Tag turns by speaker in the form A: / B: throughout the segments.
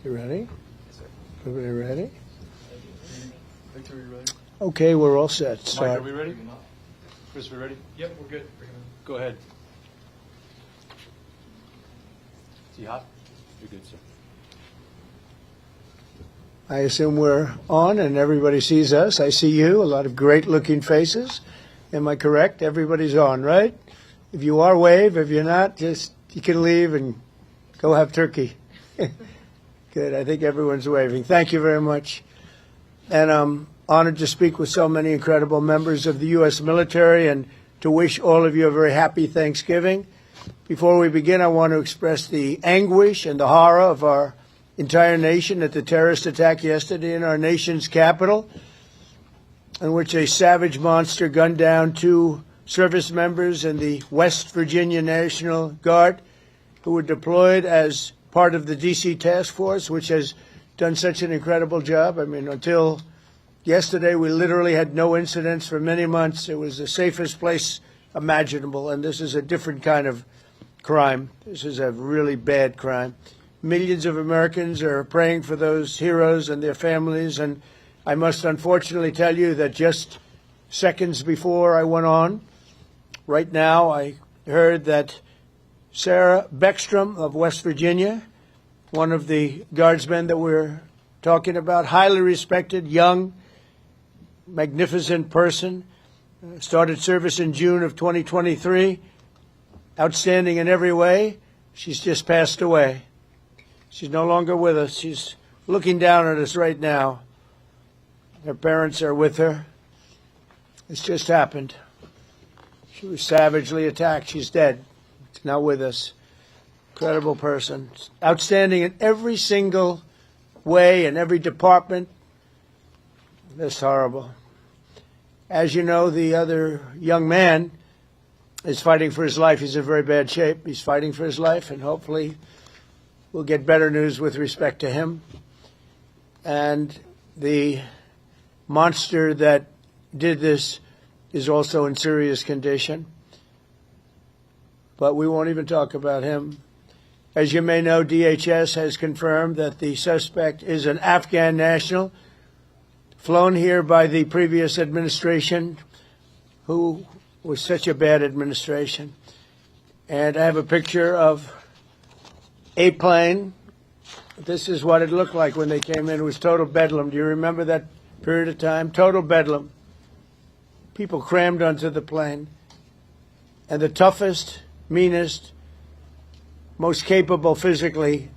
A: You ready?
B: Yes, sir.
A: Everybody ready?
B: Victor, are you ready?
A: Okay, we're all set.
C: Mike,
A: Start.
C: are we ready? Chris, we ready?
B: Yep, we're good.
C: Go ahead. Is he hot? You're good, sir.
A: I assume we're on and everybody sees us. I see you, a lot of great-looking faces. Am I correct? Everybody's on, right? If you are, wave. If you're not, just you can leave and go have turkey. Good. I think everyone's waving. Thank you very much. And I'm honored to speak with so many incredible members of the U.S. military and to wish all of you a very happy Thanksgiving. Before we begin, I want to express the anguish and the horror of our entire nation at the terrorist attack yesterday in our nation's capital, in which a savage monster gunned down 2 service members in the West Virginia National Guard who were deployed as part of the D.C. task force, which has done such an incredible job. I mean, until yesterday, we literally had no incidents for many months. It was the safest place imaginable, and this is a different kind of crime. This is a really bad crime. Millions of Americans are praying for those heroes and their families, and I must unfortunately tell you that just seconds before I went on, right now, I heard that Sarah Beckstrom of West Virginia, one of the guardsmen that we're talking about, highly respected, young, magnificent person, started service in June of 2023, outstanding in every way. She's just passed away. She's no longer with us. She's looking down at us right now. Her parents are with her. It's just happened. She was savagely attacked. She's dead. She's not with us. Incredible person. Outstanding in every single way, in every department. That's horrible. As you know, the other young man is fighting for his life. He's in very bad shape. He's fighting for his life, and hopefully we'll get better news with respect to him. And the monster that did this is also in serious condition. But we won't even talk about him. As you may know, DHS has confirmed that the suspect is an Afghan national flown here by the previous administration, who was such a bad administration. And I have a picture of a plane. This is what it looked like when they came in. It was total bedlam. Do you remember that period of time? Total bedlam. People crammed onto the plane. And the toughest, meanest, most capable physically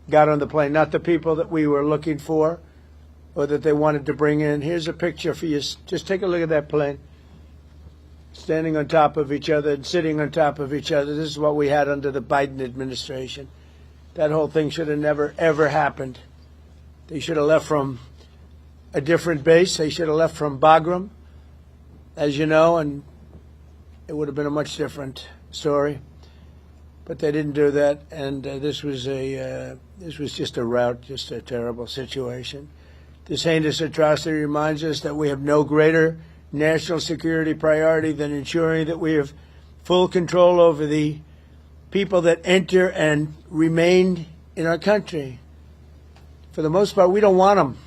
A: got on the plane, not the people that we were looking for or that they wanted to bring in. Here's a picture for you. Just take a look at that plane. Standing on top of each other and sitting on top of each other. This is what we had under the Biden administration. That whole thing should have never, ever happened. They should have left from a different base. They should have left from Bagram, as you know, and it would have been a much different story. But they didn't do that, and this was just a rout, just a terrible situation. This heinous atrocity reminds us that we have no greater national security priority than ensuring that we have full control over the people that enter and remain in our country. For the most part, we don't want them.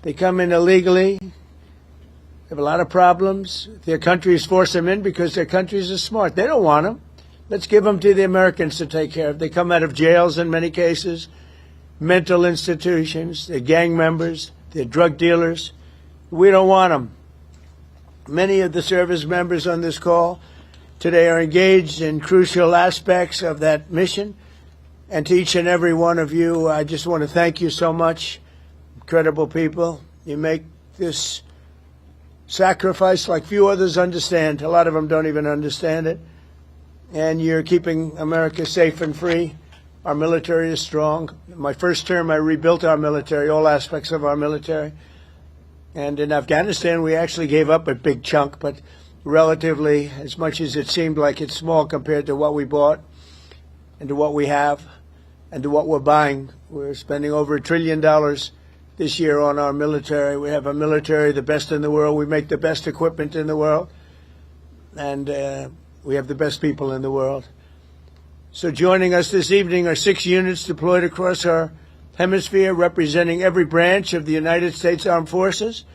A: They come in illegally. They have a lot of problems. Their countries force them in because their countries are smart. They don't want them. Let's give them to the Americans to take care of. They come out of jails in many cases, mental institutions, they're gang members, they're drug dealers. We don't want them. Many of the service members on this call today are engaged in crucial aspects of that mission. And to each and every one of you, I just want to thank you so much. Incredible people. You make this sacrifice like few others understand. A lot of them don't even understand it. And you're keeping America safe and free. Our military is strong. In my first term, I rebuilt our military, all aspects of our military. And in Afghanistan, we actually gave up a big chunk, but relatively, as much as it seemed like it's small compared to what we bought and to what we have and to what we're buying. We're spending over $1 trillion this year on our military. We have a military, the best in the world. We make the best equipment in the world. And we have the best people in the world. So joining us this evening are 6 units deployed across our hemisphere, representing every branch of the United States Armed Forces.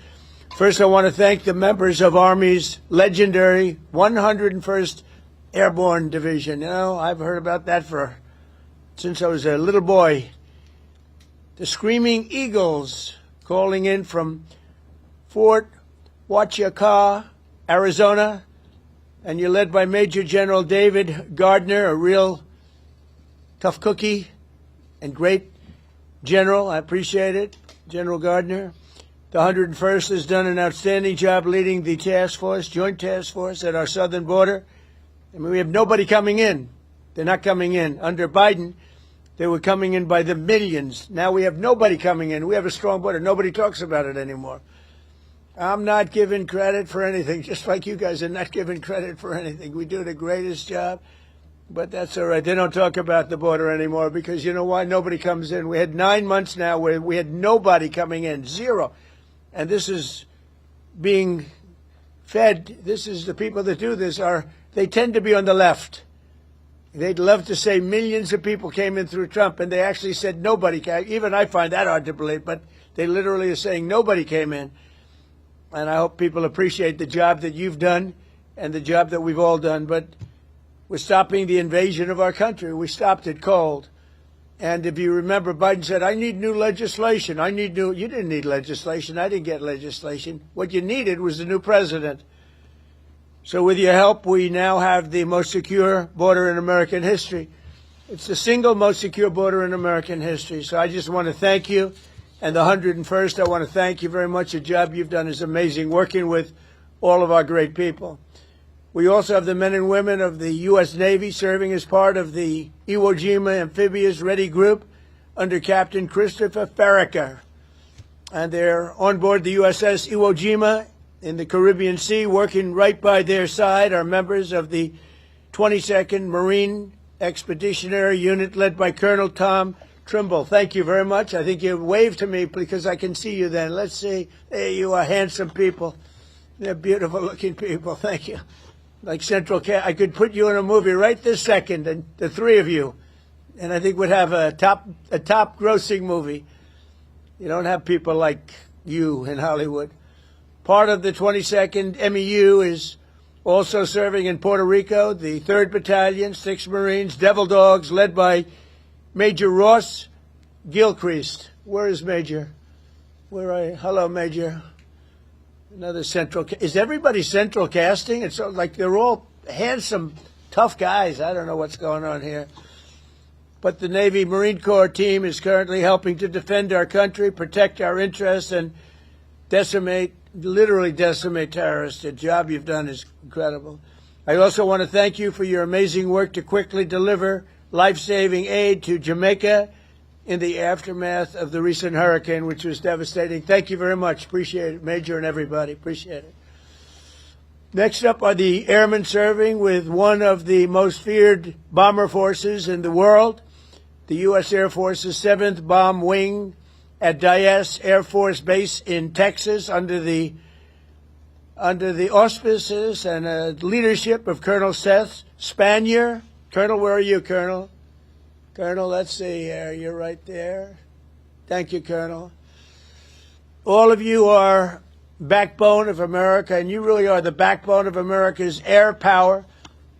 A: First, I want to thank the members of Army's legendary 101st Airborne Division. You know, I've heard about that since I was a little boy. The Screaming Eagles, calling in from Fort Huachuca, Arizona, and you're led by Major General David Gardner, a real tough cookie and great general. I appreciate it, General Gardner. The 101st has done an outstanding job leading the joint task force at our southern border. I mean, we have nobody coming in. They're not coming in. Under Biden, they were coming in by the millions. Now we have nobody coming in. We have a strong border. Nobody talks about it anymore. I'm not giving credit for anything, just like you guys are not giving credit for anything. We do the greatest job, but that's all right. They don't talk about the border anymore because you know why? Nobody comes in. We had 9 months now where we had nobody coming in, zero. And this is being fed. This is the people that do this they tend to be on the left. They'd love to say millions of people came in through Trump, and they actually said nobody came. Even I find that hard to believe, but they literally are saying nobody came in. And I hope people appreciate the job that you've done and the job that we've all done. But we're stopping the invasion of our country. We stopped it cold. And if you remember, Biden said, I need new legislation. You didn't need legislation. I didn't get legislation. What you needed was a new president. So with your help, we now have the most secure border in American history. It's the single most secure border in American history. So I just want to thank you. And the 101st, I want to thank you very much. The job you've done is amazing, working with all of our great people. We also have the men and women of the U.S. Navy serving as part of the Iwo Jima Amphibious Ready Group under Captain Christopher Farraker. And they're on board the USS Iwo Jima in the Caribbean Sea. Working right by their side are members of the 22nd Marine Expeditionary Unit led by Colonel Tom Trimble. Thank you very much. I think you waved to me because I can see you then. Let's see. There you are, handsome people. They're beautiful looking people. Thank you. Like Central Cast. I could put you in a movie right this second, and the three of you, and I think we'd have a top grossing movie. You don't have people like you in Hollywood. Part of the 22nd MEU is also serving in Puerto Rico, the 3rd Battalion, 6 Marines, Devil Dogs, led by Major Ross Gilchrist. Where is Major? Hello, Major. Another central. Is everybody central casting? It's like they're all handsome, tough guys. I don't know what's going on here. But the Navy Marine Corps team is currently helping to defend our country, protect our interests, and literally decimate terrorists. The job you've done is incredible. I also want to thank you for your amazing work to quickly deliver life-saving aid to Jamaica in the aftermath of the recent hurricane, which was devastating. Thank you very much. Appreciate it, Major and everybody. Appreciate it. Next up are the airmen serving with one of the most feared bomber forces in the world, the U.S. Air Force's 7th Bomb Wing at Dyess Air Force Base in Texas under the auspices and leadership of Colonel Seth Spanier. Colonel, where are you, Colonel? Colonel, let's see here. You're right there. Thank you, Colonel. All of you are backbone of America, and you really are the backbone of America's air power.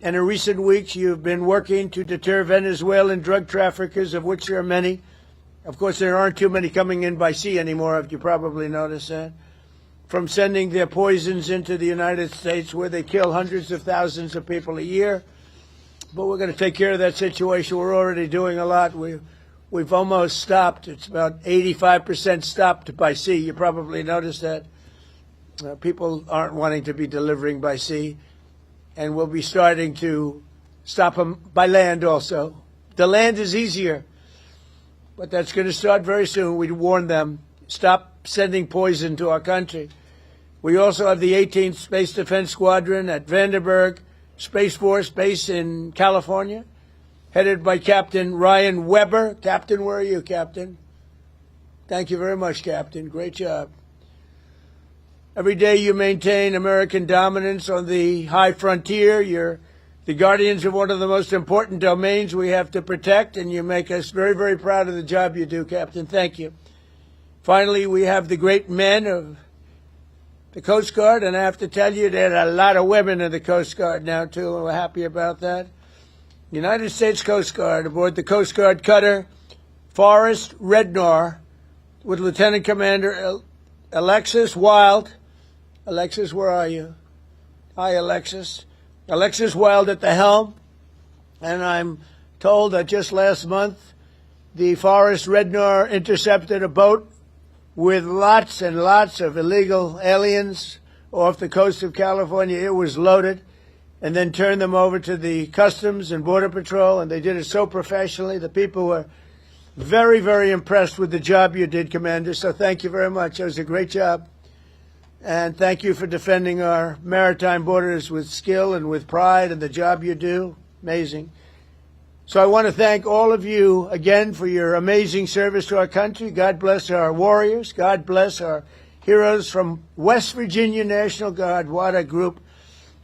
A: And in recent weeks, you've been working to deter Venezuelan drug traffickers, of which there are many. Of course, there aren't too many coming in by sea anymore, if you probably noticed that. From sending their poisons into the United States, where they kill hundreds of thousands of people a year. But we're going to take care of that situation. We're already doing a lot. We've almost stopped. It's about 85% stopped by sea. You probably noticed that. People aren't wanting to be delivering by sea. And we'll be starting to stop them by land also. The land is easier. But that's going to start very soon. We warn them. Stop sending poison to our country. We also have the 18th Space Defense Squadron at Vandenberg Space Force Base in California, headed by Captain Ryan Weber. Captain, where are you, Captain? Thank you very much, Captain. Great job. Every day you maintain American dominance on the high frontier. You're the guardians of one of the most important domains we have to protect, and you make us very, very proud of the job you do, Captain. Thank you. Finally, we have the great men of the Coast Guard, and I have to tell you, there are a lot of women in the Coast Guard now, too, and we're happy about that. United States Coast Guard aboard the Coast Guard cutter Forrest Rednor with Lieutenant Commander Alexis Wild. Alexis, where are you? Hi, Alexis. Alexis Wild at the helm. And I'm told that just last month, the Forrest Rednor intercepted a boat with lots and lots of illegal aliens off the coast of California. It was loaded, and then turned them over to the Customs and Border Patrol, and they did it so professionally. The people were very, very impressed with the job you did, Commander, so thank you very much. It was a great job. And thank you for defending our maritime borders with skill and with pride, and the job you do. Amazing. So I want to thank all of you again for your amazing service to our country. God bless our warriors. God bless our heroes from West Virginia National Guard. What a group.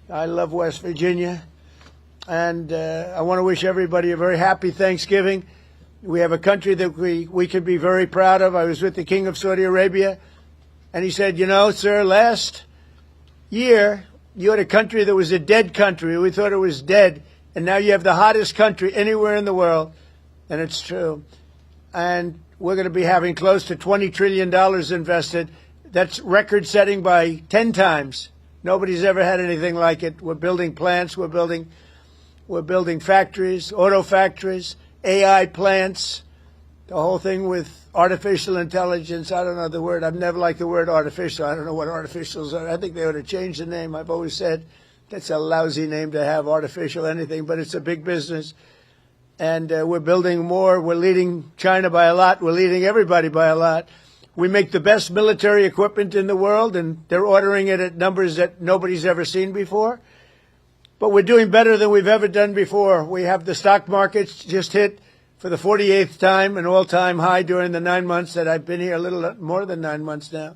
A: I love West Virginia. And I want to wish everybody a very happy Thanksgiving. We have a country that we can be very proud of. I was with the King of Saudi Arabia, and he said, you know, sir, last year you had a country that was a dead country. We thought it was dead. And now you have the hottest country anywhere in the world, and it's true. And we're going to be having close to $20 trillion invested. That's record-setting by 10 times. Nobody's ever had anything like it. We're building plants. We're building factories, auto factories, AI plants, the whole thing with artificial intelligence. I don't know the word. I've never liked the word artificial. I don't know what artificials are. I think they ought to change the name. I've always said that's a lousy name to have, artificial anything, but it's a big business. And we're building more. We're leading China by a lot. We're leading everybody by a lot. We make the best military equipment in the world, and they're ordering it at numbers that nobody's ever seen before. But we're doing better than we've ever done before. We have the stock markets just hit, for the 48th time, an all-time high during the 9 months that I've been here, a little more than 9 months now.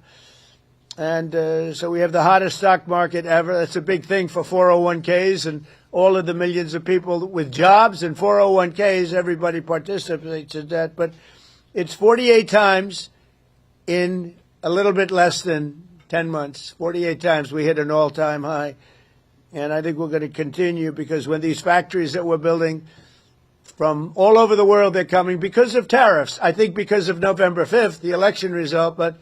A: And so we have the hottest stock market ever. That's a big thing for 401ks and all of the millions of people with jobs and 401ks. Everybody participates in that. But it's 48 times in a little bit less than 10 months. 48 times we hit an all-time high. And I think we're going to continue, because when these factories that we're building from all over the world, they're coming because of tariffs. I think because of November 5th, the election result, but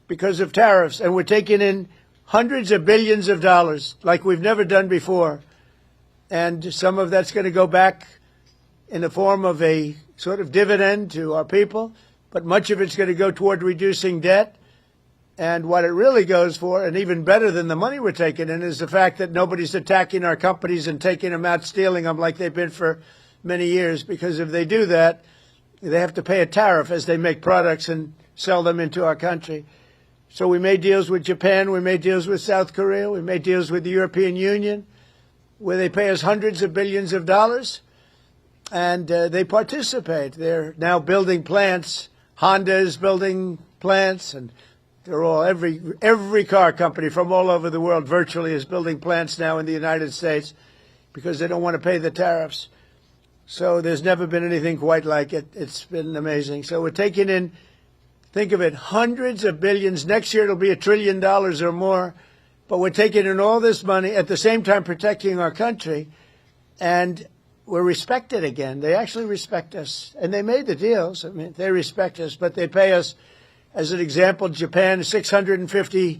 A: because of tariffs. And we're taking in hundreds of billions of dollars like we've never done before. And some of that's going to go back in the form of a sort of dividend to our people, but much of it's going to go toward reducing debt. And what it really goes for, and even better than the money we're taking in, is the fact that nobody's attacking our companies and taking them out, stealing them like they've been for many years. Because if they do that, they have to pay a tariff as they make products and sell them into our country. So we made deals with Japan, we made deals with South Korea, we made deals with the European Union, where they pay us hundreds of billions of dollars, and they participate. They're now building plants. Honda is building plants, and they're all, every car company from all over the world virtually is building plants now in the United States because they don't want to pay the tariffs. So there's never been anything quite like it. It's been amazing. So we're taking in, think of it, hundreds of billions. Next year it'll be $1 trillion or more. But we're taking in all this money, at the same time protecting our country. And we're respected again. They actually respect us. And they made the deals. I mean, they respect us, but they pay us. As an example, Japan, $650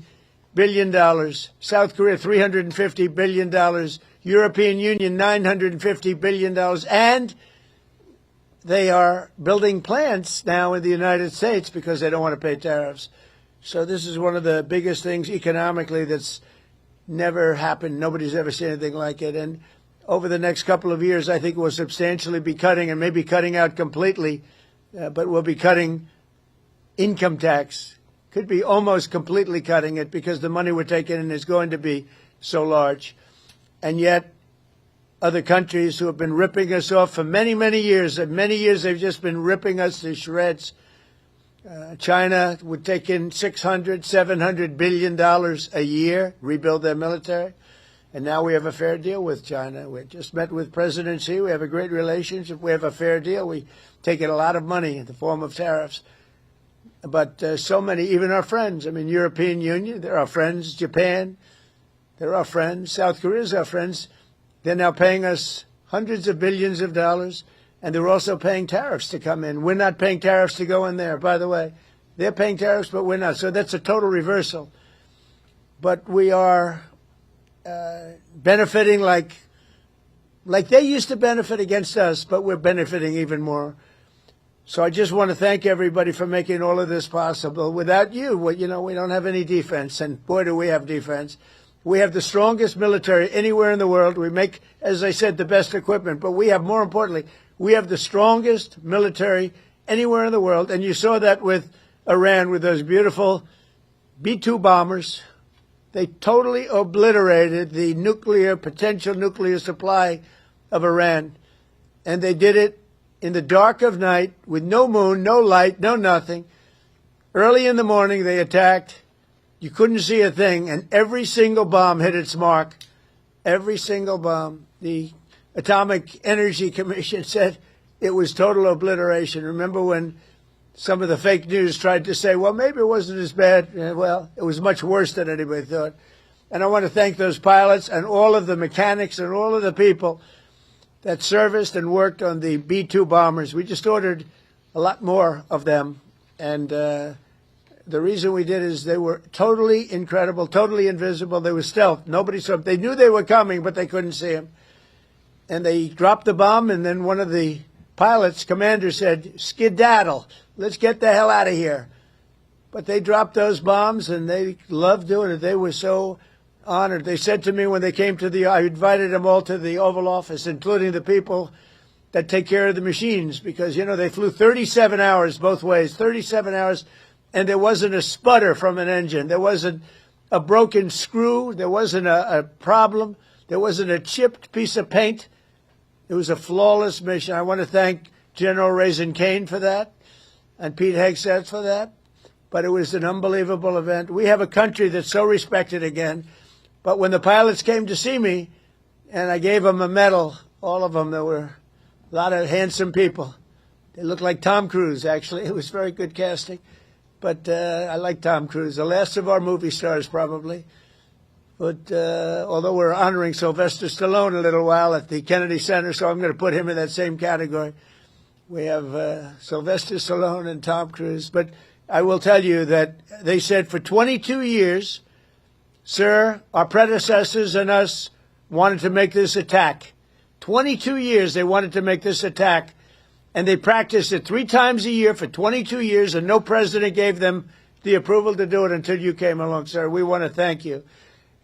A: billion. South Korea, $350 billion. European Union, $950 billion. And they are building plants now in the United States because they don't want to pay tariffs. So this is one of the biggest things economically that's never happened. Nobody's ever seen anything like it. And over the next couple of years, I think we'll substantially be cutting, and maybe cutting out completely, but we'll be cutting income tax. Could be almost completely cutting it because the money we're taking in is going to be so large. And yet other countries who have been ripping us off for many, many years, and many years they've just been ripping us to shreds. China would take in $600, $700 billion a year, rebuild their military. And now we have a fair deal with China. We just met with President Xi. We have a great relationship. We have a fair deal. We take in a lot of money in the form of tariffs. But so many, even our friends, I mean, European Union, they're our friends. Japan, they're our friends. South Korea is our friends. They're now paying us hundreds of billions of dollars, and they're also paying tariffs to come in. We're not paying tariffs to go in there, by the way. They're paying tariffs, but we're not. So that's a total reversal. But we are benefiting like they used to benefit against us, but we're benefiting even more. So I just want to thank everybody for making all of this possible. Without you, we don't have any defense, and boy, do we have defense. We have the strongest military anywhere in the world. We make, as I said, the best equipment, but we have, more importantly, we have the strongest military anywhere in the world, and you saw that with Iran, with those beautiful B-2 bombers. They totally obliterated the potential nuclear supply of Iran, and they did it in the dark of night with no moon, no light, no nothing. Early in the morning, they attacked. You couldn't see a thing, and every single bomb hit its mark. Every single bomb. The Atomic Energy Commission said it was total obliteration. Remember when some of the fake news tried to say, well, maybe it wasn't as bad. Well, it was much worse than anybody thought. And I want to thank those pilots and all of the mechanics and all of the people that serviced and worked on the B-2 bombers. We just ordered a lot more of them. And the reason we did is they were totally incredible, totally invisible. They were stealth. Nobody saw them. They knew they were coming, but they couldn't see them. And they dropped the bomb, and then one of the pilots, commander, said, skedaddle. Let's get the hell out of here. But they dropped those bombs, and they loved doing it. They were so honored. They said to me when they came to I invited them all to the Oval Office, including the people that take care of the machines, because, they flew 37 hours both ways, 37 hours, and there wasn't a sputter from an engine. There wasn't a broken screw. There wasn't a problem. There wasn't a chipped piece of paint. It was a flawless mission. I want to thank General Raisin Kane for that and Pete Hegseth for that. But it was an unbelievable event. We have a country that's so respected again. But when the pilots came to see me, and I gave them a medal, all of them, there were a lot of handsome people. They looked like Tom Cruise, actually. It was very good casting. But I like Tom Cruise, the last of our movie stars, probably. But although we're honoring Sylvester Stallone a little while at the Kennedy Center, so I'm going to put him in that same category. We have Sylvester Stallone and Tom Cruise. But I will tell you that they said for 22 years, sir, our predecessors and us wanted to make this attack. 22 years they wanted to make this attack. And they practiced it 3 times a year for 22 years, and no president gave them the approval to do it until you came along, sir. We want to thank you.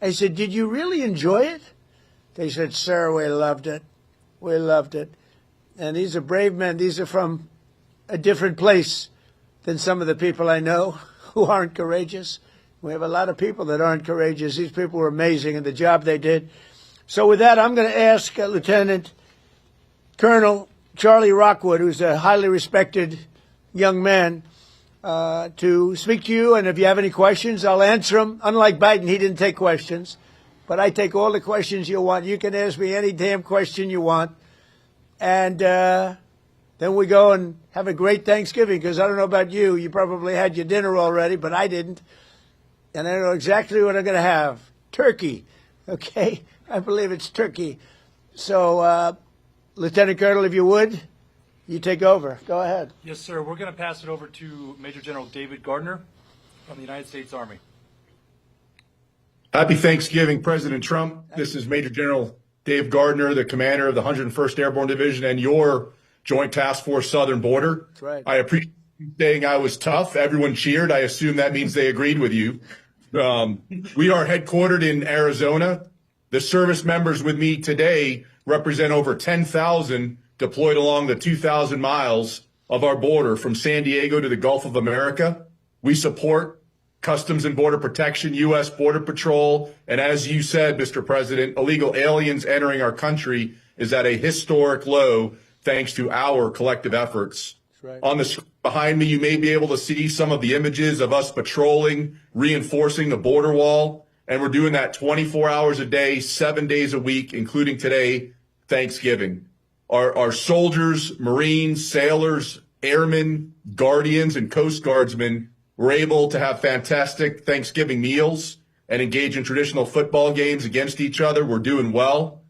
A: I said, did you really enjoy it? They said, sir, we loved it. We loved it. And these are brave men. These are from a different place than some of the people I know who aren't courageous. We have a lot of people that aren't courageous. These people were amazing in the job they did. So with that, I'm going to ask Lieutenant Colonel Charlie Rockwood, who's a highly respected young man, to speak to you. And if you have any questions, I'll answer them. Unlike Biden, he didn't take questions. But I take all the questions you want. You can ask me any damn question you want. And then we go and have a great Thanksgiving, because I don't know about you. You probably had your dinner already, but I didn't. And I know exactly what I'm going to have. Turkey. Okay? I believe it's turkey. So, Lieutenant Colonel, if you would, you take over. Go ahead.
B: Yes, sir. We're going to pass it over to Major General David Gardner from the United States Army.
D: Happy Thanksgiving, President Trump. This is Major General Dave Gardner, the commander of the 101st Airborne Division and your Joint Task Force Southern Border.
A: That's right.
D: I appreciate you saying I was tough. Everyone cheered. I assume that means they agreed with you. We are headquartered in Arizona. The service members with me today represent over 10,000 deployed along the 2,000 miles of our border from San Diego to the Gulf of America. We support Customs and Border Protection, U.S. Border Patrol, and as you said, Mr. President, illegal aliens entering our country is at a historic low thanks to our collective efforts.
A: Right.
D: On the screen behind me, you may be able to see some of the images of us patrolling, reinforcing the border wall. And we're doing that 24 hours a day, 7 days a week, including today, Thanksgiving. Our soldiers, Marines, sailors, airmen, guardians, and Coast Guardsmen were able to have fantastic Thanksgiving meals and engage in traditional football games against each other. We're doing well.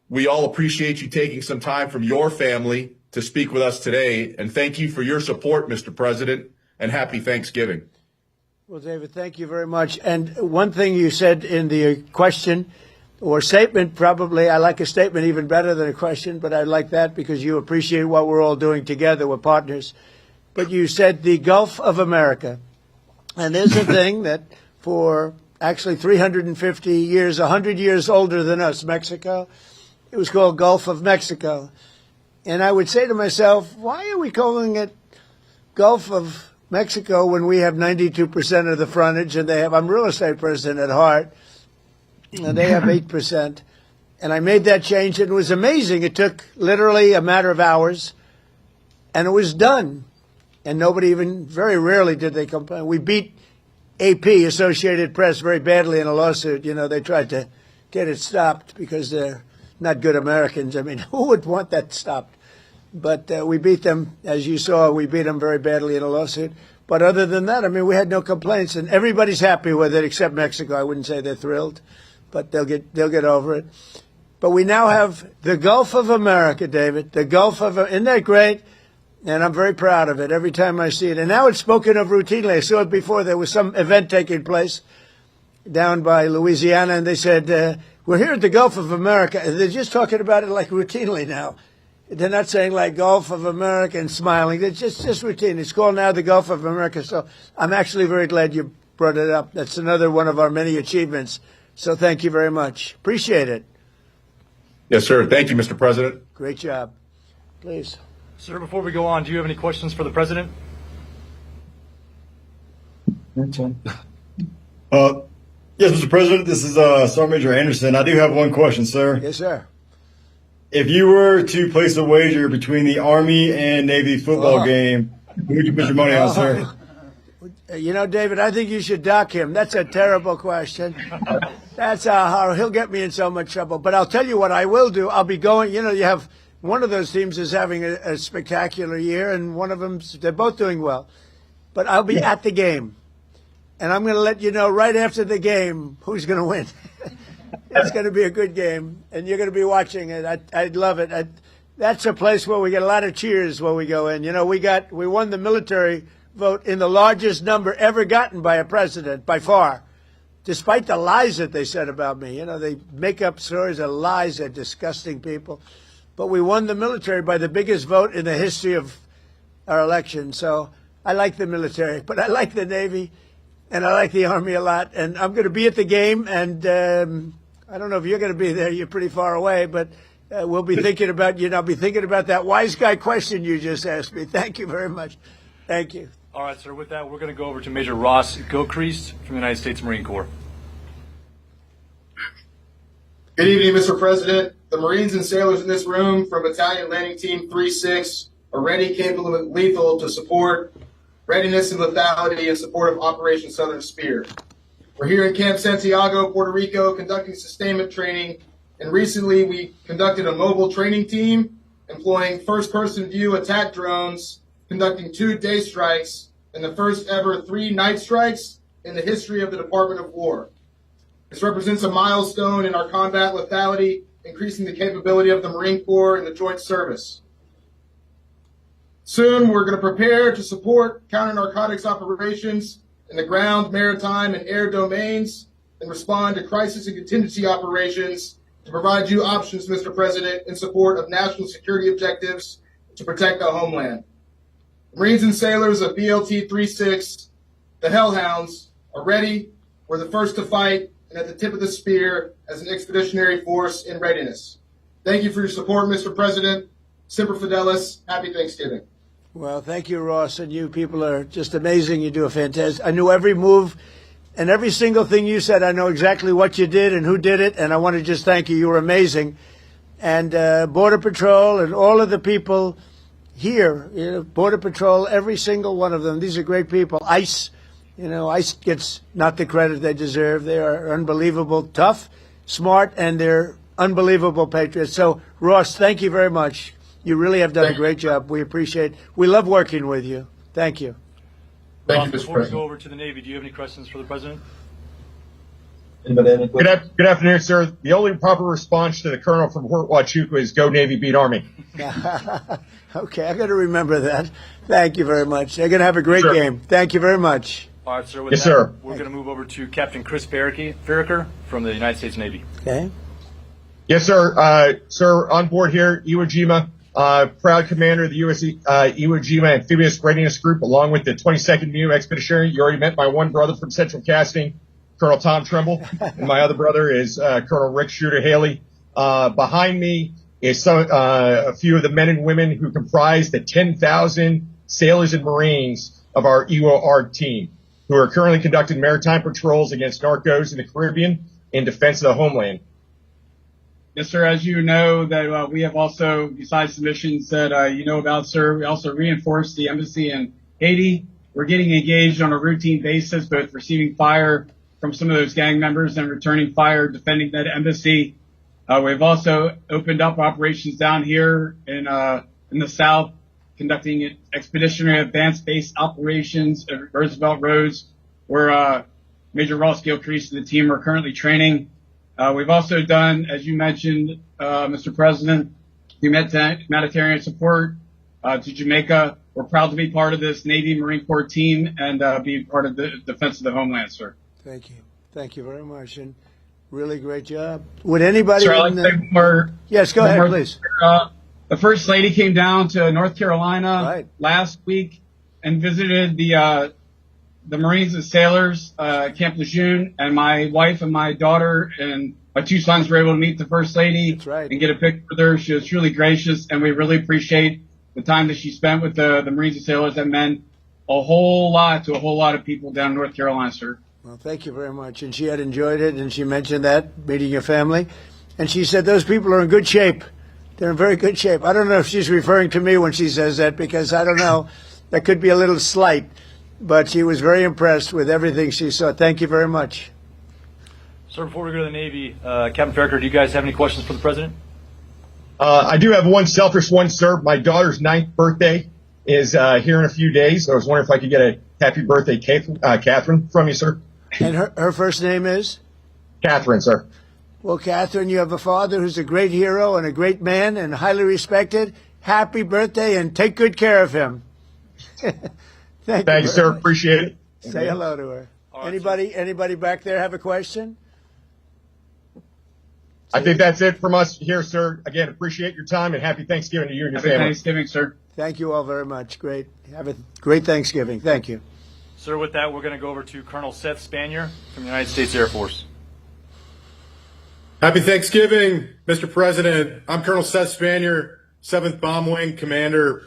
D: We all appreciate you taking some time from your family to speak with us today. And thank you for your support, Mr. President, and happy Thanksgiving.
A: Well, David, thank you very much. And one thing you said in the question or statement, probably, I like a statement even better than a question, but I like that because you appreciate what we're all doing together. We're partners. But you said the Gulf of America. And there's a thing that for actually 350 years, 100 years older than us, Mexico, it was called Gulf of Mexico. And I would say to myself, why are we calling it Gulf of Mexico when we have 92% of the frontage and they have, I'm a real estate person at heart, and they have 8%. And I made that change and it was amazing. It took literally a matter of hours and it was done. And nobody even, very rarely did they complain. We beat AP, Associated Press, very badly in a lawsuit. You know, they tried to get it stopped because they're not good Americans. I mean, who would want that stopped? But we beat them, as you saw, we beat them very badly in a lawsuit. But other than that, I mean, we had no complaints, and everybody's happy with it except Mexico. I wouldn't say they're thrilled, but they'll get over it. But we now have the Gulf of America, David. The Gulf of, isn't that great? And I'm very proud of it every time I see it. And now it's spoken of routinely. I saw it before. There was some event taking place down by Louisiana, and they said, we're here at the Gulf of America. And they're just talking about it like routinely now. They're not saying like Gulf of America and smiling. They're just routine. It's called now the Gulf of America. So I'm actually very glad you brought it up. That's another one of our many achievements. So thank you very much. Appreciate it.
D: Yes, sir. Thank you, Mr. President.
A: Great job. Please.
B: Sir, before we go on, do you have any questions for the president?
E: Yes, Mr. President, this is Sergeant Major Anderson. I do have one question, sir.
A: Yes, sir.
E: If you were to place a wager between the Army and Navy football game, who would you put your money on, sir?
A: You know, David, I think you should dock him. That's a terrible question. That's how he'll get me in so much trouble. But I'll tell you what I will do. I'll be going, you know, you have one of those teams is having a spectacular year, and one of them, they're both doing well. But I'll be at the game. And I'm going to let you know right after the game who's going to win. It's going to be a good game, and you're going to be watching it. I'd love it. That's a place where we get a lot of cheers when we go in. You know, we won the military vote in the largest number ever gotten by a president, by far, despite the lies that they said about me. You know, they make up stories of lies. They're disgusting people. But we won the military by the biggest vote in the history of our election. So I like the military, but I like the Navy, and I like the Army a lot. And I'm going to be at the game, and I don't know if you're going to be there. You're pretty far away, but we'll be thinking about you. And I'll be thinking about that wise guy question you just asked me. Thank you very much. Thank you.
B: All right, sir. With that, we're going to go over to Major Ross Gilchrist from the United States Marine Corps.
F: Good evening, Mr. President. The Marines and sailors in this room from Battalion Landing Team 3-6 are ready, capable, and lethal to support readiness and lethality in support of Operation Southern Spear. We're here in Camp Santiago, Puerto Rico, conducting sustainment training, and recently we conducted a mobile training team employing first-person view attack drones, conducting 2 day strikes and the first ever 3 night strikes in the history of the Department of War. This represents a milestone in our combat lethality, increasing the capability of the Marine Corps and the Joint Service. Soon, we're going to prepare to support counter-narcotics operations in the ground, maritime, and air domains and respond to crisis and contingency operations to provide you options, Mr. President, in support of national security objectives to protect our homeland. Marines and sailors of BLT 36, the Hellhounds, are ready. We're the first to fight and at the tip of the spear as an expeditionary force in readiness. Thank you for your support, Mr. President. Semper Fidelis. Happy Thanksgiving.
A: Well, thank you, Ross, and you people are just amazing. You do a fantastic. I knew every move and every single thing you said. I know exactly what you did and who did it, and I want to just thank you. You were amazing. And Border Patrol and all of the people here, you know, Border Patrol, every single one of them. These are great people. ICE, You know, ICE gets not the credit they deserve. They are unbelievable, tough, smart, and they're unbelievable patriots. So, Ross, thank you very much. You really have done a great job. We appreciate. We love working with you. Thank you.
F: Thank
B: Ross,
F: you, Mr.
B: before we
F: President.
B: go over to the Navy, do you have any questions for the President?
F: Anybody have any questions?
G: Good afternoon, sir. The only proper response to the colonel from Fort Huachuca is "Go Navy, beat Army."
A: Okay, I got to remember that. Thank you very much. They're going to have a great
G: Sure.
A: game. Thank you very much.
B: All right, sir. With
G: Yes,
B: that,
G: sir.
B: we're going to move over to Captain Chris Farraker from the United States Navy.
A: Okay.
G: Yes, sir. Sir, on board here, Iwo Jima, proud commander of the U.S. Iwo Jima Amphibious Readiness Group, along with the 22nd MEU Expeditionary. You already met my one brother from Central Casting, Colonel Tom Trimble, and my other brother is Colonel Rick Shooter Haley. Behind me is a few of the men and women who comprise the 10,000 sailors and Marines of our Iwo ARG team, who are currently conducting maritime patrols against narcos in the Caribbean in defense of the homeland.
H: Yes, sir. As you know, that we have also, besides the missions that you know about, sir, we also reinforced the embassy in Haiti. We're getting engaged on a routine basis, both receiving fire from some of those gang members and returning fire, defending that embassy. We've also opened up operations down here in the south, conducting expeditionary advanced base operations at Roosevelt Roads, where Major Ross Gilcrease and the team are currently training. We've also done, as you mentioned, Mr. President, humanitarian support to Jamaica. We're proud to be part of this Navy Marine Corps team and be part of the defense of the homeland, sir.
A: Thank you. Thank you very much. And really great job. Would anybody
H: Sir, I'd
A: in
H: like to
A: the...
H: say more.
A: Yes, go ahead, please.
H: The First Lady came down to North Carolina
A: Right.
H: last week and visited the Marines and sailors Camp Lejeune, and my wife and my daughter and my two sons were able to meet the First Lady.
A: That's right.
H: And get a picture with her. She was truly gracious, and we really appreciate the time that she spent with the Marines and sailors. That meant a whole lot to a whole lot of people down in North Carolina, sir.
A: Well, thank you very much. And she had enjoyed it, and she mentioned that, meeting your family. And she said those people are in good shape. They're in very good shape. I don't know if she's referring to me when she says that, because I don't know. That could be a little slight. But she was very impressed with everything she saw. Thank you very much.
B: Sir, before we go to the Navy, Captain Farraker, do you guys have any questions for the President?
G: I do have one selfish one, sir. My daughter's 9th birthday is here in a few days. I was wondering if I could get a happy birthday, Catherine, from you, sir.
A: And her first name is?
G: Catherine, sir.
A: Well, Catherine, you have a father who's a great hero and a great man and highly respected. Happy birthday, and take good care of him. Thank
G: Thank you, sir.
A: very much.
G: Appreciate it.
A: Say hello to her.
B: All right,
A: Anybody back there have a question?
G: I think that's it from us here, sir. Again, appreciate your time and happy Thanksgiving to you and your
H: Happy
G: family.
H: Thanksgiving, sir.
A: Thank you all very much. Great. Have a great Thanksgiving. Thank you.
B: Sir, with that, we're going to go over to Colonel Seth Spanier from the United States Air Force.
D: Happy Thanksgiving, Mr. President. I'm Colonel Seth Spanier, 7th Bomb Wing Commander,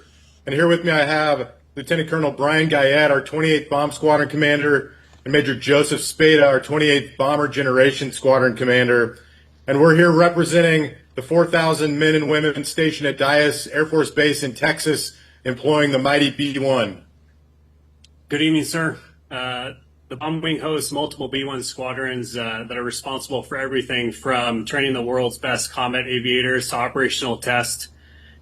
D: and here with me I have Lieutenant Colonel Brian Guyette, our 28th Bomb Squadron Commander, and Major Joseph Spada, our 28th Bomber Generation Squadron Commander. And we're here representing the 4,000 men and women stationed at Dyess Air Force Base in Texas, employing the mighty B-1.
I: Good evening, sir. The Bomb Wing hosts multiple B-1 squadrons that are responsible for everything from training the world's best combat aviators to operational tests,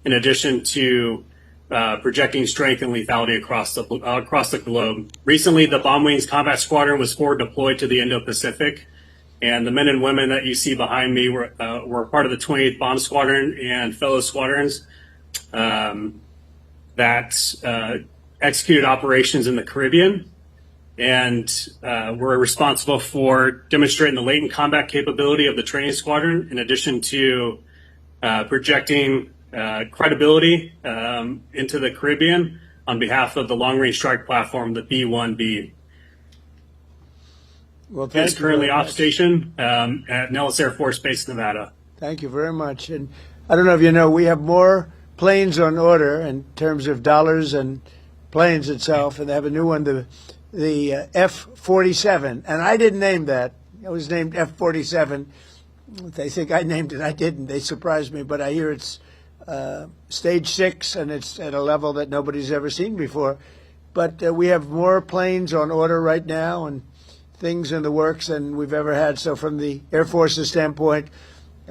I: in addition to projecting strength and lethality across the globe. Recently, the Bomb Wings Combat Squadron was forward deployed to the Indo-Pacific, and the men and women that you see behind me were part of the 28th Bomb Squadron and fellow squadrons that executed operations in the Caribbean, and were responsible for demonstrating the latent combat capability of the training squadron, in addition to projecting credibility into the Caribbean on behalf of the long-range strike platform, the B-1B.
A: Well, thank
I: It's
A: you
I: currently
A: very
I: off
A: much.
I: station at Nellis Air Force Base, Nevada.
A: Thank you very much. And I don't know if you know, we have more planes on order in terms of dollars and planes itself, and they have a new one, the F-47. And I didn't name that. It was named F-47. They think I named it. I didn't. They surprised me, but I hear it's stage 6, and it's at a level that nobody's ever seen before. but we have more planes on order right now and things in the works than we've ever had. So from the Air Force's standpoint,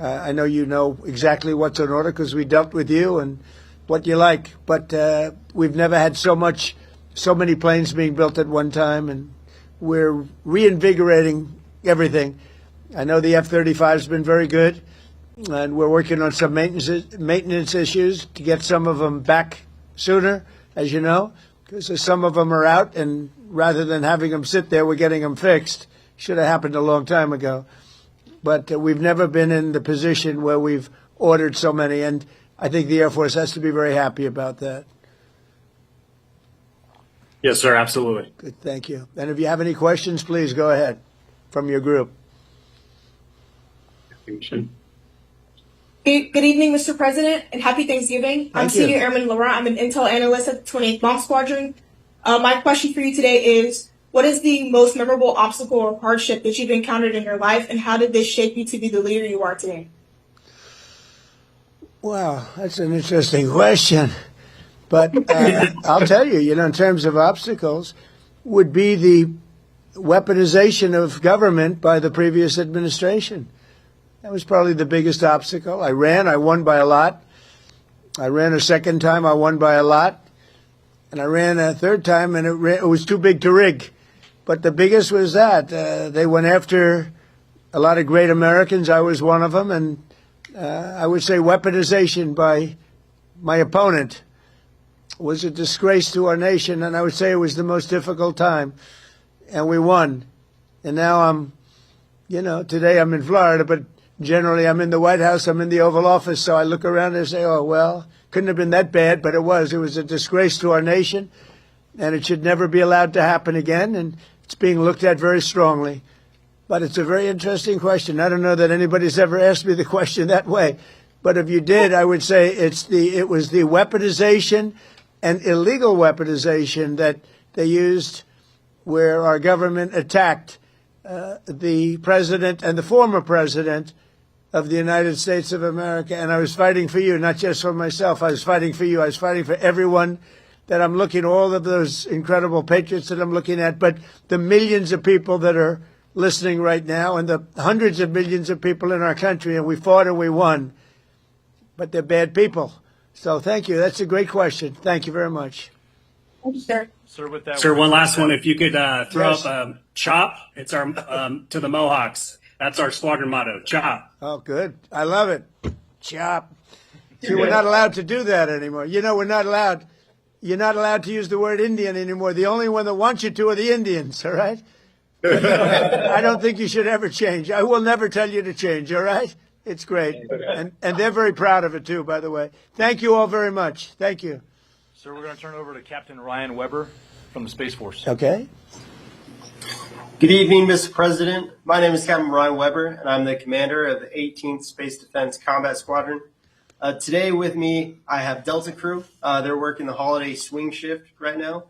A: I know you know exactly what's on order because we dealt with you and what you like. But we've never had so many planes being built at one time, and we're reinvigorating everything. I know the F-35 has been very good, and we're working on some maintenance issues to get some of them back sooner, as you know, because some of them are out, and rather than having them sit there, we're getting them fixed. Should have happened a long time ago. But we've never been in the position where we've ordered so many, and I think the Air Force has to be very happy about that.
I: Yes, sir, absolutely.
A: Good, thank you. And if you have any questions, please go ahead from your group.
J: Good evening, Mr. President, and happy Thanksgiving. I'm Senior Airman Laurent. I'm an intel analyst at the 28th Bomb Squadron. My question for you today is, what is the most memorable obstacle or hardship that you've encountered in your life, and how did this shape you to be the leader you are today?
A: Wow, that's an interesting question. But I'll tell you, in terms of obstacles, would be the weaponization of government by the previous administration. That was probably the biggest obstacle. I won by a lot. I ran a second time, I won by a lot. And I ran a third time, and it was too big to rig. But the biggest was that. They went after a lot of great Americans. I was one of them. And I would say weaponization by my opponent was a disgrace to our nation. And I would say it was the most difficult time. And we won. And now today I'm in Florida, but generally I'm in the White House, I'm in the Oval Office. So I look around and say, oh, well, couldn't have been that bad, but it was. It was a disgrace to our nation. And it should never be allowed to happen again. And it's being looked at very strongly. But it's a very interesting question. I don't know that anybody's ever asked me the question that way. But if you did, I would say it was the weaponization and illegal weaponization that they used where our government attacked the president and the former president of the United States of America. And I was fighting for you, not just for myself. I was fighting for you. I was fighting for everyone that I'm looking, all of those incredible patriots that I'm looking at, but the millions of people that are listening right now and the hundreds of millions of people in our country. And we fought and we won, but they're bad people. So thank you. That's a great question. Thank you very much.
J: Thank you, sir.
B: Sir, with that,
I: Sir, one last one. If you could throw
A: Yes.
I: up CHOP, it's our to the Mohawks. That's our squadron motto, CHOP.
A: Oh, good. I love it. Chop. See, we're not allowed to do that anymore. We're not allowed. You're not allowed to use the word Indian anymore. The only one that wants you to are the Indians, all right? I don't think you should ever change. I will never tell you to change, all right? It's great. And they're very proud of it, too, by the way. Thank you all very much. Thank you.
B: Sir, we're going to turn it over to Captain Ryan Weber from the Space Force.
A: Okay.
K: Good evening, Mr. President. My name is Captain Ryan Weber, and I'm the commander of the 18th Space Defense Combat Squadron. Today with me, I have Delta Crew. They're working the holiday swing shift right now,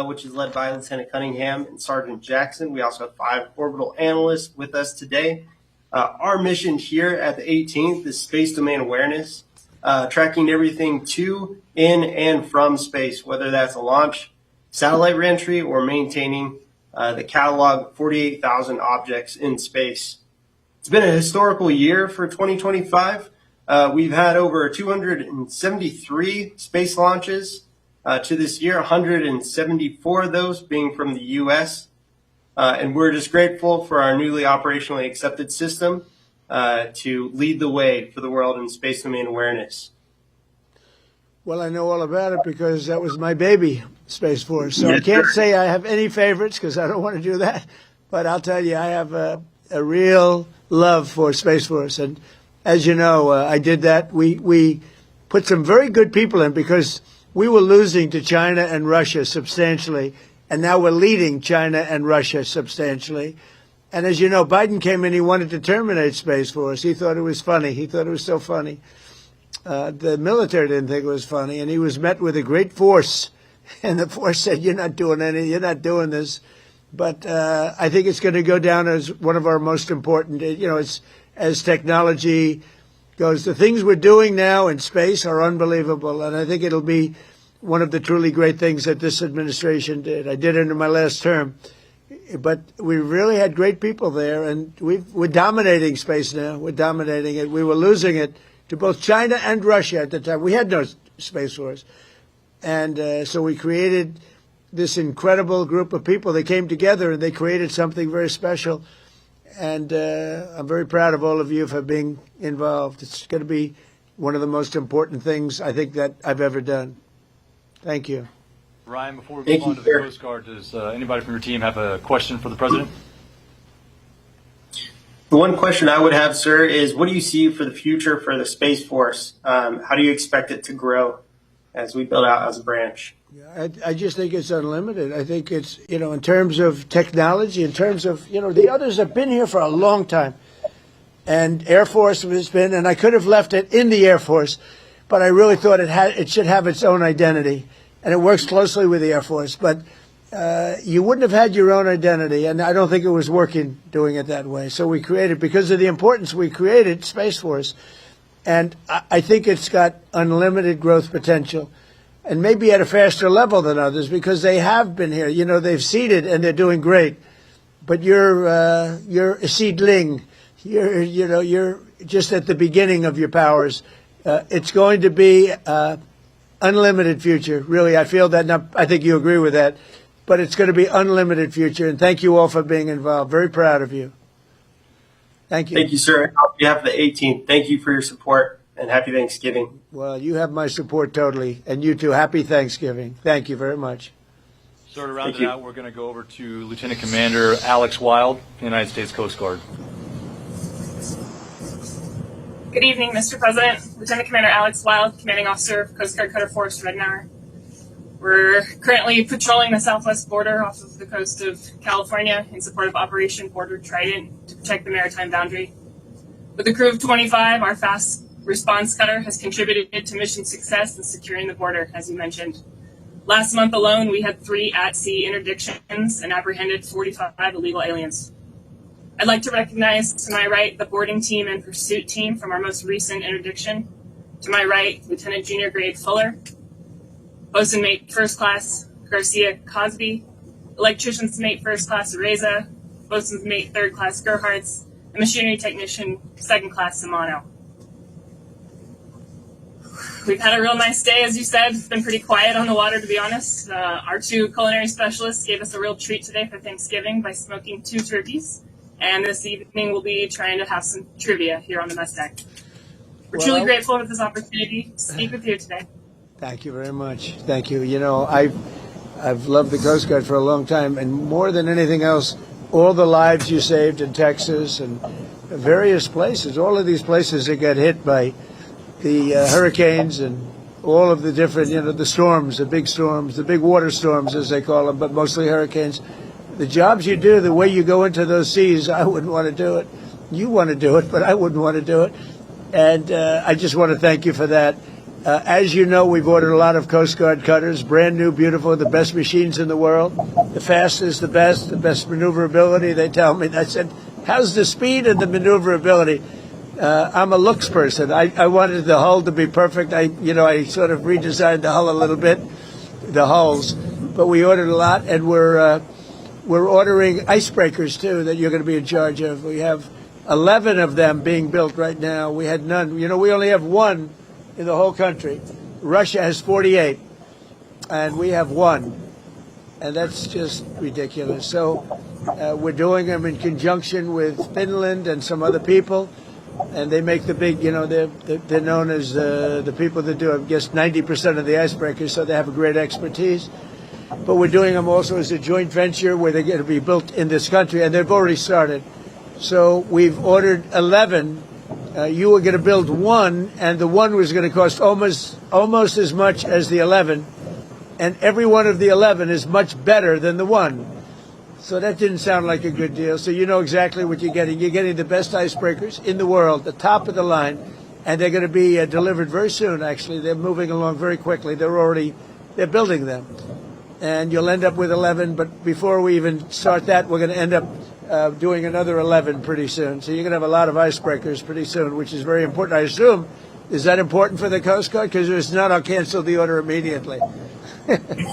K: which is led by Lieutenant Cunningham and Sergeant Jackson. We also have 5 orbital analysts with us today. Our mission here at the 18th is space domain awareness, tracking everything to, in, and from space, whether that's a launch, satellite reentry, or maintaining the catalog of 48,000 objects in space. It's been a historical year for 2025. We've had over 273 space launches to this year, 174 of those being from the U.S. And we're just grateful for our newly operationally accepted system to lead the way for the world in space domain awareness.
A: Well, I know all about it because that was my baby, Space Force. So I can't say I have any favorites because I don't want to do that. But I'll tell you, I have a real love for Space Force. And as you know, I did that. We put some very good people in because we were losing to China and Russia substantially. And now we're leading China and Russia substantially. And as you know, Biden came in, he wanted to terminate Space Force. He thought it was funny. He thought it was so funny. The military didn't think it was funny, and he was met with a great force. And the force said, you're not doing you're not doing this. But I think it's going to go down as one of our most important, it's as technology goes. The things we're doing now in space are unbelievable. And I think it'll be one of the truly great things that this administration did. I did it in my last term. But we really had great people there, and we're dominating space now. We're dominating it. We were losing it to both China and Russia at the time. We had no Space Force. And so we created this incredible group of people that came together, and they created something very special. And I'm very proud of all of you for being involved. It's going to be one of the most important things I think that I've ever done. Thank you.
B: Ryan, before we move on to the Coast Guard, does anybody from your team have a question for the President?
K: The one question I would have, sir, is what do you see for the future for the Space Force? How do you expect it to grow as we build out as a branch?
A: I just think it's unlimited. I think it's, in terms of technology, in terms of, the others have been here for a long time. And Air Force has been, and I could have left it in the Air Force, but I really thought it should have its own identity. And it works closely with the Air Force. But you wouldn't have had your own identity, and I don't think it was working doing it that way. So we created, because of the importance, we created Space Force. And I think it's got unlimited growth potential, and maybe at a faster level than others because they have been here. They've seeded, and they're doing great. But you're a seedling. You're just at the beginning of your powers. It's going to be unlimited future. Really, I feel that, and I think you agree with that. But it's going to be unlimited future, and thank you all for being involved. Very proud of you. Thank you.
K: Thank you, sir. On behalf of the 18th, thank you for your support, and happy Thanksgiving.
A: Well, you have my support totally, and you too. Happy Thanksgiving. Thank you very much.
B: So to round it out, we're going to go over to Lieutenant Commander Alex Wild, United States Coast Guard.
L: Good evening, Mr. President. Lieutenant Commander Alex Wild, Commanding Officer of Coast Guard Cutter Force Rednar. We're currently patrolling the southwest border off of the coast of California in support of Operation Border Trident to protect the maritime boundary. With a crew of 25, our fast response cutter has contributed to mission success in securing the border, as you mentioned. Last month alone, we had 3 at-sea interdictions and apprehended 45 illegal aliens. I'd like to recognize, to my right, the boarding team and pursuit team from our most recent interdiction. To my right, Lieutenant Junior Grade Fuller, Bosun Mate First Class Garcia Cosby, Electrician's Mate First Class Areza, Bosun's Mate Third Class Gerhards, and Machinery Technician Second Class Simano. We've had a real nice day, as you said. It's been pretty quiet on the water, to be honest. Our 2 culinary specialists gave us a real treat today for Thanksgiving by smoking 2 turkeys. And this evening we'll be trying to have some trivia here on the mess deck. We're truly grateful for this opportunity to speak with you today.
A: Thank you very much. Thank you. I've loved the Coast Guard for a long time, and more than anything else, all the lives you saved in Texas and various places, all of these places that got hit by the hurricanes and all of the different, the storms, the big water storms, as they call them, but mostly hurricanes. The jobs you do, the way you go into those seas, I wouldn't want to do it. You want to do it, but I wouldn't want to do it. And I just want to thank you for that. As you know, we've ordered a lot of Coast Guard cutters, brand new, beautiful, the best machines in the world, the fastest, the best maneuverability. They tell me. I said, how's the speed and the maneuverability? I'm a looks person. I wanted the hull to be perfect. I sort of redesigned the hull a little bit, the hulls. But we ordered a lot, and we're ordering icebreakers, too, that you're going to be in charge of. We have 11 of them being built right now. We had none. We only have 1 in the whole country. Russia has 48, and we have 1. And that's just ridiculous. So we're doing them in conjunction with Finland and some other people. And they make the big, they're known as the people that do, I guess, 90% of the icebreakers, so they have a great expertise. But we're doing them also as a joint venture where they're going to be built in this country, and they've already started. So we've ordered 11. You were going to build 1, and the 1 was going to cost almost as much as the 11. And every one of the 11 is much better than the 1. So that didn't sound like a good deal. So you know exactly what you're getting. You're getting the best icebreakers in the world, the top of the line, and they're going to be delivered very soon, actually. They're moving along very quickly. They're building them. And you'll end up with 11, but before we even start that, we're going to end up doing another 11 pretty soon. So you're going to have a lot of icebreakers pretty soon, which is very important. I assume, is that important for the Coast Guard? Because if it's not, I'll cancel the order immediately.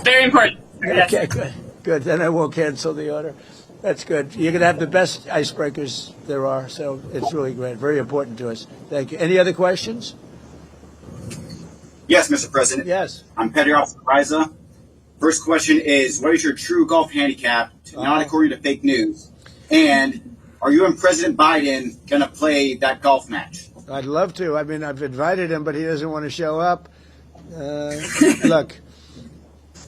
L: Very important. Yes.
A: Okay, good. Good. Then I won't cancel the order. That's good. You're going to have the best icebreakers there are, so it's really great. Very important to us. Thank you. Any other questions?
M: Yes, Mr. President.
A: Yes.
M: I'm Petty Officer Riza. First question is, what is your true golf handicap, not according to fake news? And are you and President Biden going to play that golf match?
A: I'd love to. I mean, I've invited him, but he doesn't want to show up. Look,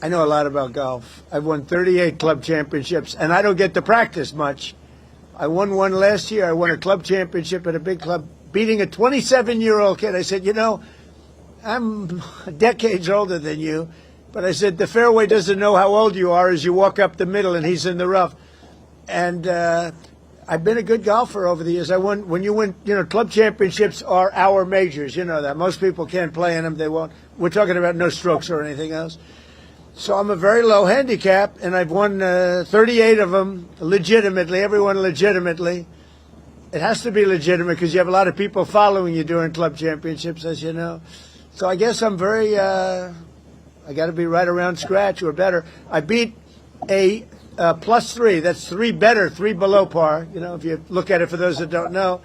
A: I know a lot about golf. I've won 38 club championships, and I don't get to practice much. I won one last year. I won a club championship at a big club, beating a 27-year-old kid. I said, you know, I'm decades older than you, but I said, the fairway doesn't know how old you are as you walk up the middle, and he's in the rough. And I've been a good golfer over the years. I won, when you win, you know, club championships are our majors. You know that. Most people can't play in them. They won't. We're talking about no strokes or anything else. So I'm a very low handicap, and I've won 38 of them legitimately, everyone legitimately. It has to be legitimate because you have a lot of people following you during club championships, as you know. So I guess I'm very, I got to be right around scratch or better. I beat a +3. That's 3 better, 3 below par. You know, if you look at it for those that don't know.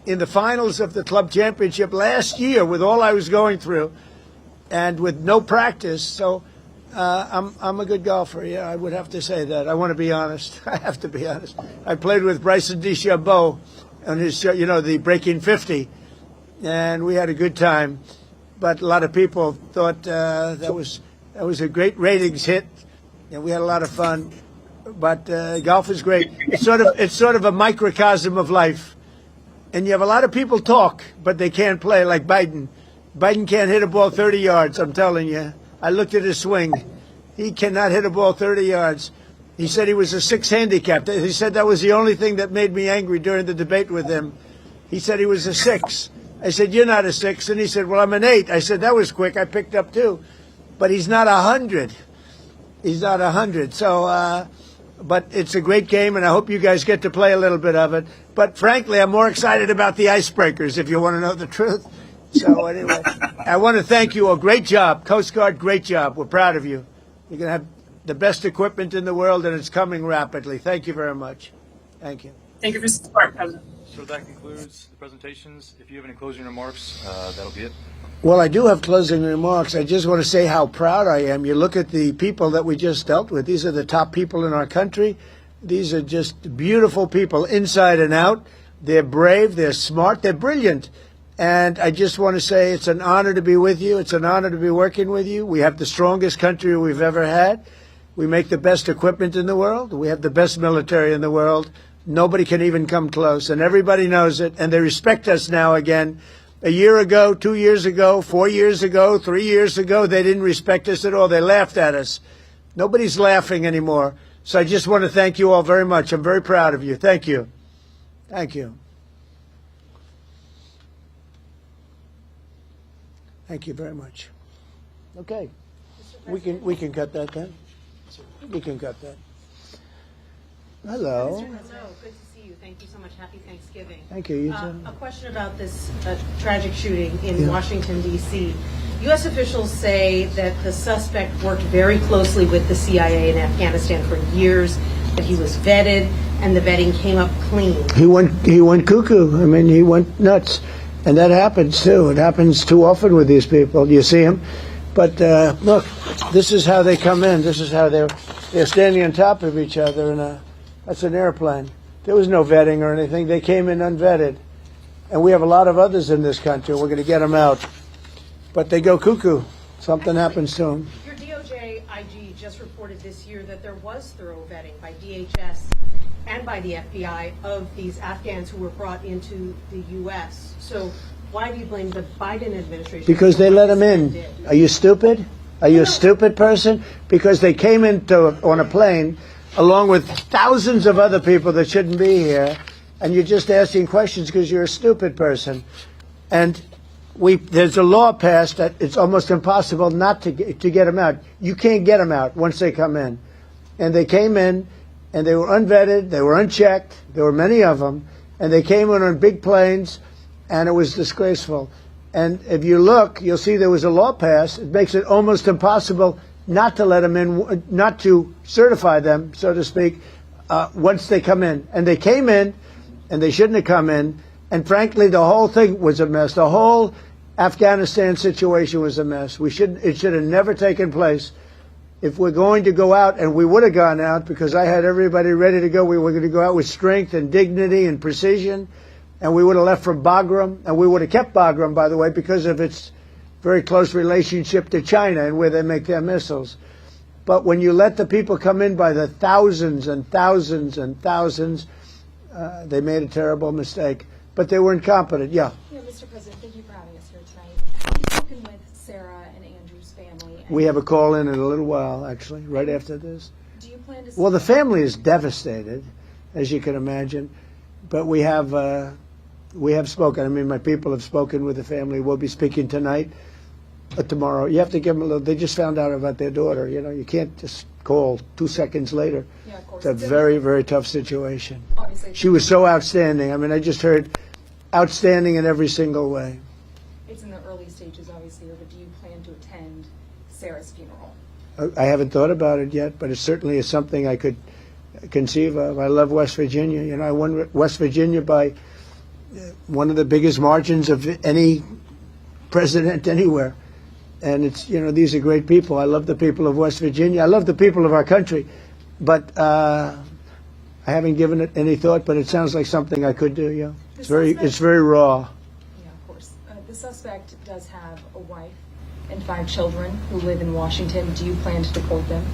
A: In the finals of the club championship last year with all I was going through and with no practice. So I'm a good golfer. Yeah, I would have to say that. I want to be honest. I have to be honest. I played with Bryson DeChambeau on his show, you know, the Breaking 50, and we had a good time. But a lot of people thought that was a great ratings hit, and we had a lot of fun. But golf is great. It's sort of a microcosm of life, and you have a lot of people talk, but they can't play. Like Biden. Biden can't hit a ball 30 yards. I'm telling you. I looked at his swing. He cannot hit a ball 30 yards. He said he was a 6 handicap. He said that was the only thing that made me angry during the debate with him. He said he was a 6. I said, you're not a 6. And he said, well, I'm an 8. I said, that was quick. I picked up 2. But he's not 100. He's not 100. So, but it's a great game, and I hope you guys get to play a little bit of it. But frankly, I'm more excited about the icebreakers, if you want to know the truth. So anyway, I want to thank you all. Great job. Coast Guard, great job. We're proud of you. You're going to have the best equipment in the world, and it's coming rapidly. Thank you very much. Thank you.
L: Thank you for your support, President.
B: So that concludes the presentations. If you have any closing remarks, that'll be it.
A: Well, I do have closing remarks. I just want to say how proud I am. You look at the people that we just dealt with. These are the top people in our country. These are just beautiful people inside and out. They're brave. They're smart. They're brilliant. And I just want to say it's an honor to be with you. It's an honor to be working with you. We have the strongest country we've ever had. We make the best equipment in the world. We have the best military in the world. Nobody can even come close. And everybody knows it. And they respect us now again. A year ago, 2 years ago, 4 years ago, 3 years ago, they didn't respect us at all. They laughed at us. Nobody's laughing anymore. So I just want to thank you all very much. I'm very proud of you. Thank you. Thank you. Thank you very much. Okay. We can cut that then. We can cut that. Hello.
N: Hello. Good to see you. Thank you so much. Happy Thanksgiving.
A: Thank you. You too.
N: A question about this tragic shooting in Washington, D.C. U.S. officials say that the suspect worked very closely with the CIA in Afghanistan for years, that he was vetted, and the vetting came up clean.
A: He went cuckoo. I mean, he went nuts. And that happens, too. It happens too often with these people. You see them. But look, this is how they come in. This is how they're standing on top of each other. And that's an airplane. There was no vetting or anything. They came in unvetted. And we have a lot of others in this country. We're going to get them out. But they go cuckoo. Something happens to them.
N: Your DOJ IG just reported this year that there was thorough vetting by DHS and by the FBI of these Afghans who were brought into the U.S. So why do you blame the Biden administration?
A: Because they let them in. Are you stupid? Are you a stupid person? Because they came on a plane along with thousands of other people that shouldn't be here, and you're just asking questions because you're a stupid person. And there's a law passed that it's almost impossible not to get them out. You can't get them out once they come in. And they came in, and they were unvetted, they were unchecked, there were many of them, and they came in on big planes, and it was disgraceful. And if you look, you'll see there was a law passed. It makes it almost impossible not to let them in, not to certify them, so to speak, once they come in. And they came in, and they shouldn't have come in. And frankly, the whole thing was a mess. The whole Afghanistan situation was a mess. It should have never taken place. If we're going to go out, and we would have gone out because I had everybody ready to go, we were going to go out with strength and dignity and precision, and we would have left from Bagram, and we would have kept Bagram, by the way, because of its very close relationship to China and where they make their missiles. But when you let the people come in by the thousands and thousands and thousands, they made a terrible mistake. But they were incompetent. Yeah.
O: Yeah, Mr. President, thank you for having us here tonight. Have you spoken with Sarah and Andrew's family?
A: We have a call in a little while, actually, right after this.
O: Do you plan to?
A: Well, the family is devastated, as you can imagine. But we have spoken. I mean, my people have spoken with the family. We'll be speaking tonight, tomorrow. You have to give them a little. They just found out about their daughter. You know, you can't just call 2 seconds later.
O: Yeah, of course.
A: It's a very, very tough situation.
O: Obviously,
A: She was so outstanding. I mean, I just heard outstanding in every single way.
O: it's in the early stages, obviously, but do you plan to attend Sarah's funeral?
A: I haven't thought about it yet, but it certainly is something I could conceive of. I love West Virginia. You know, I won West Virginia by one of the biggest margins of any president anywhere. And it's, you know, these are great people. I love the people of West Virginia. I love the people of our country. But I haven't given it any thought, but it sounds like something I could do, yeah. It's very raw.
O: Yeah, of course. The suspect does have a wife and 5 children who live in Washington. Do you plan to deport them?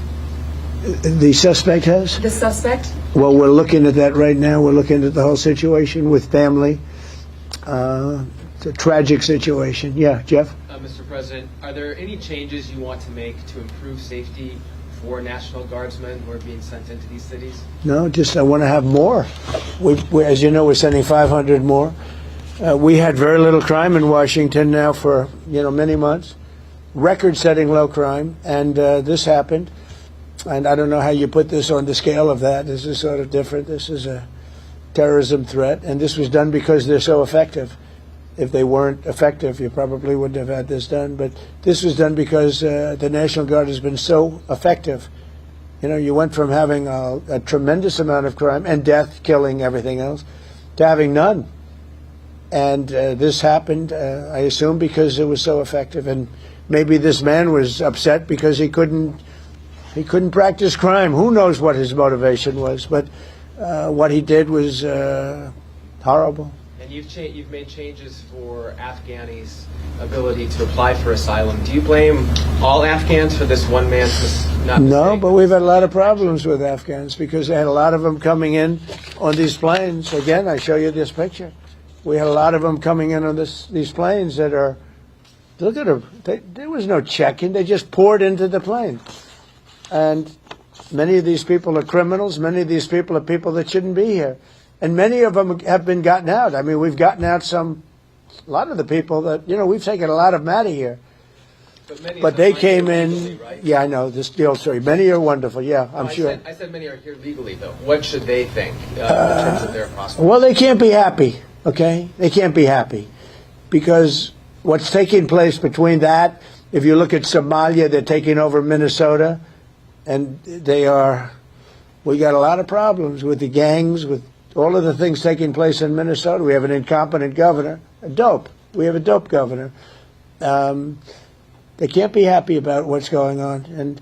A: The suspect has?
O: The suspect?
A: Well, we're looking at that right now. We're looking at the whole situation with family. It's a tragic situation. Yeah, Jeff?
P: Mr. President, are there any changes you want to make to improve safety for National Guardsmen who are being sent into these cities?
A: No, just I want to have more. As you know, we're sending 500 more. We had very little crime in Washington now for, you know, many months. Record-setting low crime, and this happened. And I don't know how you put this on the scale of that. This is sort of different. This is a terrorism threat, and this was done because they're so effective. If they weren't effective, you probably wouldn't have had this done. But this was done because the National Guard has been so effective. You know, you went from having a tremendous amount of crime and death, killing, everything else, to having none. And this happened, I assume, because it was so effective. And maybe this man was upset because he couldn't practice crime. Who knows what his motivation was? But what he did was horrible.
P: And you've made changes for Afghanis' ability to apply for asylum. Do you blame all Afghans for this one man's not mistake?
A: No, but we've had a lot of problems with Afghans because they had a lot of them coming in on these planes. Again, I show you this picture. We had a lot of them coming in on these planes that are, look at them. There was no check-in. They just poured into the plane. And many of these people are criminals. Many of these people are people that shouldn't be here. And many of them have been gotten out. I mean, we've gotten out a lot of the people that, you know, we've taken a lot of them out of here. But they came in,
P: legally, right?
A: Yeah, I know, the old story. Many are wonderful, yeah, I'm sure.
P: I said many are here legally, though. What should they think in terms of their prospects?
A: Well, they can't be happy, okay? They can't be happy. Because what's taking place between that, if you look at Somalia, they're taking over Minnesota, and we got a lot of problems with the gangs, with all of the things taking place in Minnesota. We have an incompetent governor, we have a dope governor. They can't be happy about what's going on. And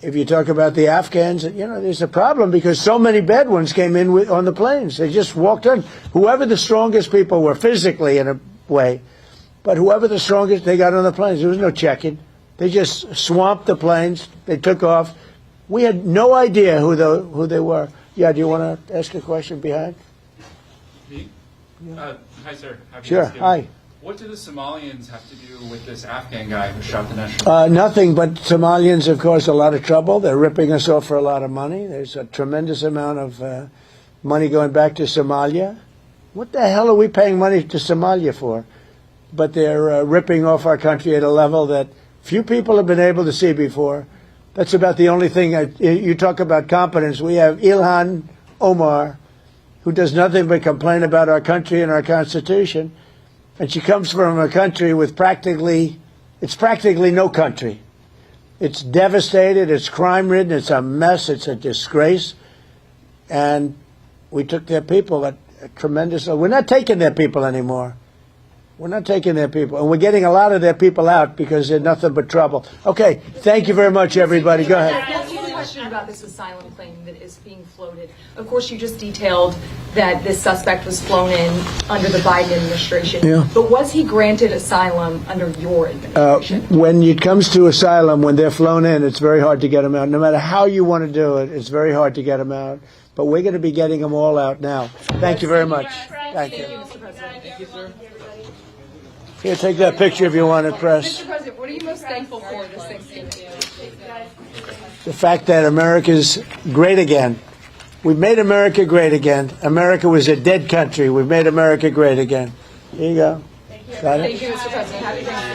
A: if you talk about the Afghans, you know, there's a problem because so many bad ones came in on the planes. They just walked in. Whoever the strongest people were physically in a way, but whoever the strongest, they got on the planes. There was no check-in. They just swamped the planes. They took off. We had no idea who they were. Yeah, do you want to ask a question behind?
Q: Me? Hi, sir. Happy
A: Sure.
Q: Thanksgiving.
A: Hi.
Q: What do the Somalians have to do with this Afghan guy who shot the national?
A: Nothing, but Somalians have caused a lot of trouble. They're ripping us off for a lot of money. There's a tremendous amount of money going back to Somalia. What the hell are we paying money to Somalia for? But they're ripping off our country at a level that few people have been able to see before. That's about the only thing. You talk about competence. We have Ilhan Omar, who does nothing but complain about our country and our Constitution. And she comes from a country with practically no country. It's devastated. It's crime-ridden. It's a mess. It's a disgrace. And we took their people at a tremendous... We're not taking their people anymore. We're not taking their people. And we're getting a lot of their people out because they're nothing but trouble. Okay, thank you very much, everybody. Go ahead.
O: I have a question about this asylum claim that is being floated. Of course, you just detailed that this suspect was flown in under the Biden administration.
A: Yeah.
O: But was he granted asylum under your administration?
A: When it comes to asylum, when they're flown in, it's very hard to get them out. No matter how you want to do it, it's very hard to get them out. But we're going to be getting them all out now. Thank you very much. Thank you.
O: Mr. President. Thank you, sir.
A: Here, take that picture if you want it, press.
O: Mr. President, what are you most thankful for this Thanksgiving?
A: The fact that America's great again. We've made America great again. America was a dead country. We've made America great again. Here you go. Got it?
O: Thank you, Mr. President. Happy Thanksgiving.